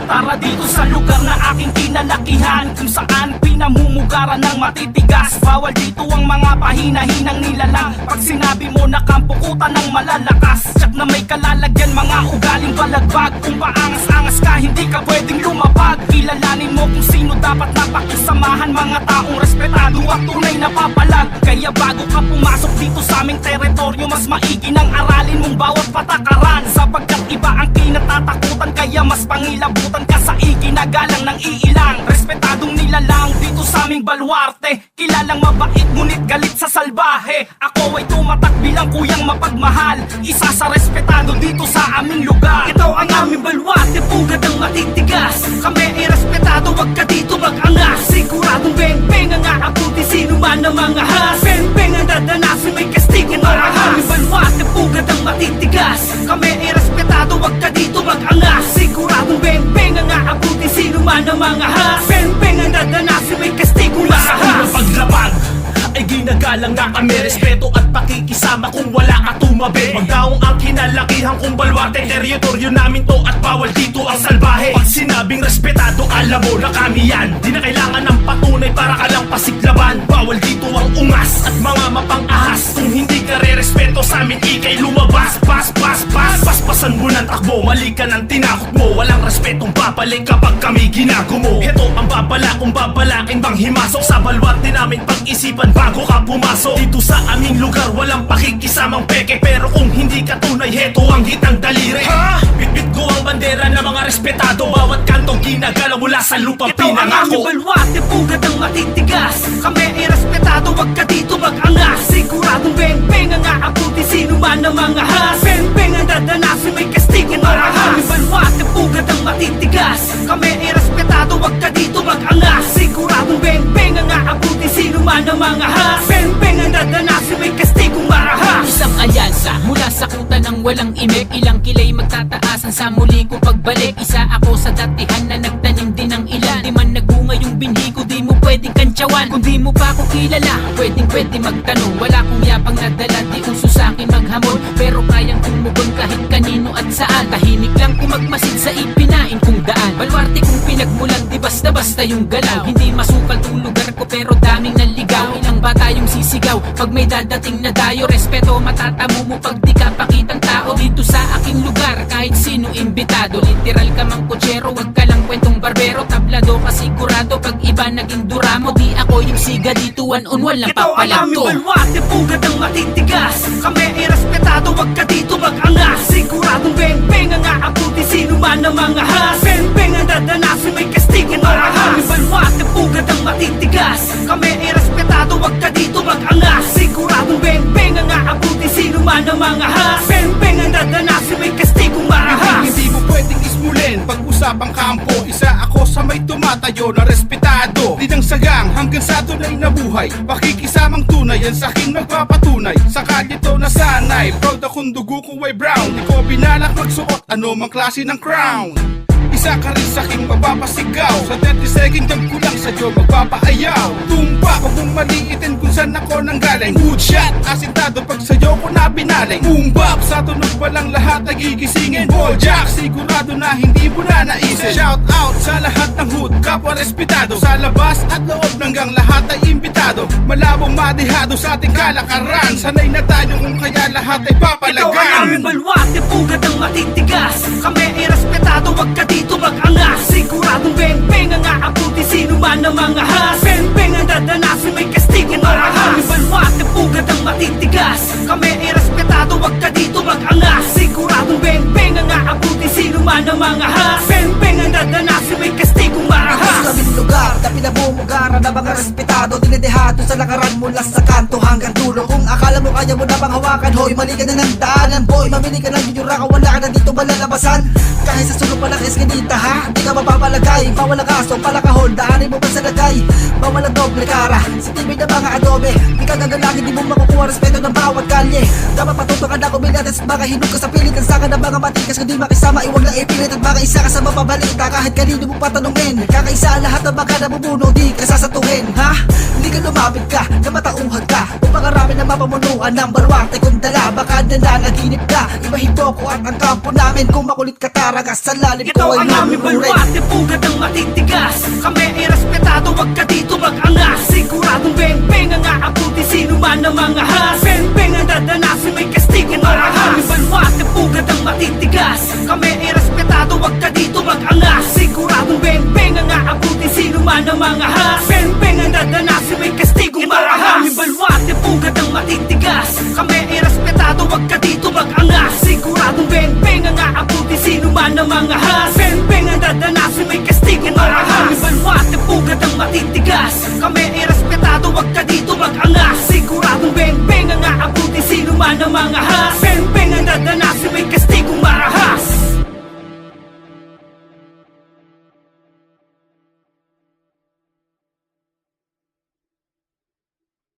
Tara dito sa lugar na aking kinalakihan, kung saan pinamumugaran ng matitigas. Bawal dito ang mga pahina-hinang nilalang. Pag sinabi mo na kampukutan ng malalakas, tsak na may kalalagyan mga ugaling balagbag. Kung paangas-angas ka, hindi ka pwedeng lumapag. Kilalanin mo kung sino dapat napakisamahan, mga taong respetado at tunay na papalag. Kaya bago ka pumasok dito sa aming teritoryo, mas maigi nang aralin mong bawat patakaran. Sapagkat iba ang kinatatakutan, kaya mas pangilabutan ka sa iginagalang ng iilang. Respetadong nilalang dito sa aming baluarte, kilalang mabait ngunit galit sa salbahe. Ako ay tumatak bilang kuyang mapagmahal, isa sa respetado dito sa aming lugar. Ito ang aming baluarte, pugad ang matitigas. Kami ay respetado, wag ka dito mag-angas. Siguradong beng-beng ang aabuti sino man ang mga has. Beng-beng ang dadanasin, may kastigo. Ito ang aming baluarte, pugad ang matitigas. Kami ay respetado, wag ka dito mag-angas. Siguradong beng-beng ang aabuti sino man ang mga has. Beng-beng ang dadanasin, may kastigo. Sa unang paglabag ay ginagalang na kami, respeto at pakikisama kung wala ka tumabi. Magdaong ang kinalakihan kong baluarte, teritoryo namin to at bawal dito ang salbahe. Pag sinabing respetado, alam mo na kami yan. Di na kailangan ng patunay para ka lang pasiglaban. Bawal dito ang ungas at mga mapang-ahas. Kung hindi ka re-respeto sa amin, ikay lumabas. Paspasan mo ng takbo, mali ka ng tinakot mo. Walang respetong babalik kapag kami ginagumo. Heto ang babala kung babalakin bang himasok sa baluarte namin, pag-isipan bago ka pumasok. Dito sa aming lugar walang pakikisamang peke, pero kung hindi ka tunay, heto ang hitang daliri. Bitbit ko ang bandera ng mga respetado, bawat kantong ginagalaw mula sa lupang pinangako. Ito ang aming baluarte, pugad ang matitigas. Kami ay respetado, wag ka dito mag-angas. Siguradong beng-beng ang aabuti sino man ang mga has. Beng-beng ang dadanasin, may kastigo. Ito ang aming baluarte, pugad ang matitigas. Kami ay respetado, wag ka dito mag-angas. Siguradong beng-beng ang aabuti sino man ang mga has. Beng-beng ang dadanasin, may kastigong marahas. Isang alyansa mula sa kuta ng walang imik, ilang kilay magtataasan sa muli ko pagbalik. Isa ako sa datihan na nagtanim din ng ilan. Di man nagbunga yung binhi ko, di mo pwedeng kantsawan. Kung di mo pa ako kilala, pwede magtanong. Wala kong yapang nadala, di uso sa'kin maghamon. Pero kayang tumugon kahit kanino at saan. Tahimik lang kung magmasid sa ipinain kong daan. Baluarte kung pinagmulan, di basta-basta yung galaw. Hindi masukal tong lugar ko pero daming naligaw. Ilang bata yung sisigaw pag may dadating na dayo. Respeto matatamo mo pag di ka pakitang tao. Dito sa aking lugar kahit sino imbitado. Literal ka mang kutsero, wag ka lang kwentong barbero. Tablado ka sigurado pag iba naging duramo. Di ako yung siga dito, one-on-one lang papalag to. Ito ang aming baluarte, pugad ang matitigas. Kami ay respetado, wag ka dito mag-angas. Siguradong beng-beng ang aabuti sino man ang mga has. Beng-beng ang dadanasin, may kastigo. Ito ang aming baluarte, pugad ang matitigas. Kami ay respetado, wag ka dito mag-angas. Siguradong beng-beng ang aabuti sino man ang mga has. Beng-beng ang dadanasin, may kastigong marahas. Hindi mo pwedeng ismulin pag-usapang kampo. Isa ako sa may tumatayo na respetado. Di nang sagang hanggang sa tunay na buhay, pakikisamang tunay yan sa aking nagpapatunay. Sa kalye to nasanay, proud akong dugo kong way brown. Di ko binalak magsuot ano mang klase ng crown. Isa ka rin sa aking mapapasigaw. Sa 30 second jump ko lang sa Diyo magpapaayaw. Tumpa ko kung maliitin kung saan ako nanggaling. Good shot, asintado pag sa'yo ko na binaling. Boom bap, sa tunog pa lang lahat nagigisingin. Ball jack, sigurado na hindi mo na naisip. Shout out sa lahat ng hood, kapwa respetado. Sa labas at loob hanggang lahat ay imbitado. Malabong madihado sa ating kalakaran. Sanay na tayo kung kaya lahat ay papalagan. Ito ang aming baluarte, pugad ang matitigas. Kami ay respetado, wag ka dito mag-angas. Siguradong beng-beng ang aabuti sino man ang mga has. Beng-beng ang dadanasin, may kastigo. Ito ang aming baluarte, pugad ang matitigas. Kami ay respetado, wag ka dito mag-angas. Siguradong beng-beng ang aabuti sino man ang mga has. Beng-beng ang dadanasin, may kastigong marahas. Sa aming lugar na pinamumugaran ng mga respetado, dinidehado sa lakaran mula sa kanto hanggang dulo. Kung akala mo kaya mo na bang hawakan, hoy, mali ka na ng daanan, boy. Mamili ka ng yura ka, wala ka na dito malalabasan. Kahit sa sulong pa ng eskinita, ha? Di ka mapapalagay, bawal ang kaso, palakahon. Daanin mo pa sa lagay, bawal ang doble kara. Sa tibig na mga adobe, di ka nagagalangin, di mo makukuha respeto ng bawat kalye. Dapat patuto ka na kumilatas at baka hinug ka sa pilit. Ang saka ng mga matikas, kundi makisama, iwag lang ipilit. At baka isa ka sa mapabalita, kahit kanino mo patanungin. Kakaisa ang lahat ng mga nabubuno, di ka sasatuhin. Ha? Hindi ka lumapit ka, na matauhag ka. O baka rami na mapamunuan ng barwate kung dala. Baka nananaginip ka, ibahin ko at ang kampo namin. Kung makulit ka taragas, sa lalim Ito ko ay ang aming balwate, pugad ng matitigas. Kami ay respetado, wag ka dito mag-angas. Siguradong beng-beng ang aabuti, sino man ang mga has. Beng-beng ang dadanasin, may kastigo marahas. Aming balwate, pugad ng matitigas. Kami ay respetado, wag ka dito mag-angas. Siguradong beng-beng ang aabuti, sino man ang mga has. Beng-beng ang dadanasin, may kastigo marahas. Aming balwate, pugad ng matitigas. Kami ay respetado, wag ka dito mag-angas. Siguradong beng-beng ang aabuti, sino man ang mga has. Beng-beng ang dadanasin, may kastigo marahas. Aming balwate, pugad ng matitigas. Kami ay respetado, wag ka dito mag-angas. Siguradong beng-beng ang aabuti, sino man ang mga has. Beng-beng ang dadanasin, may kastigo